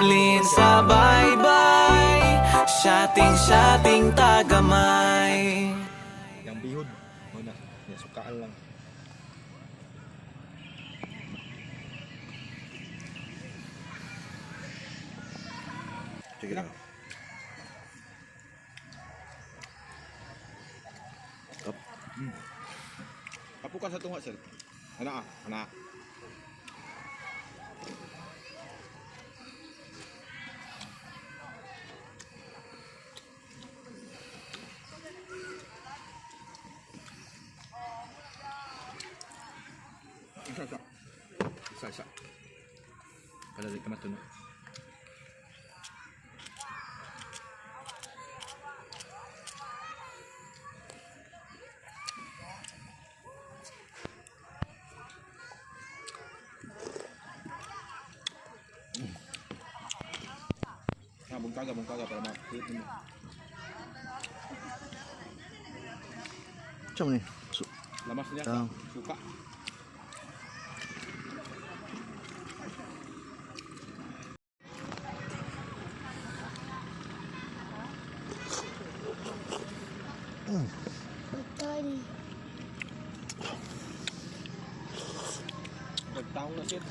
halin sa baybay, shating tagamay. Yang bihod muna, ya sukaan lang. Sige lang. Up. Apo ka sa tunga, sir. Anak. Isa. Para di ka matunog. Bungkaga para makikita mo. Macam ni? Lamas niya, suka. Nagtaong na siya.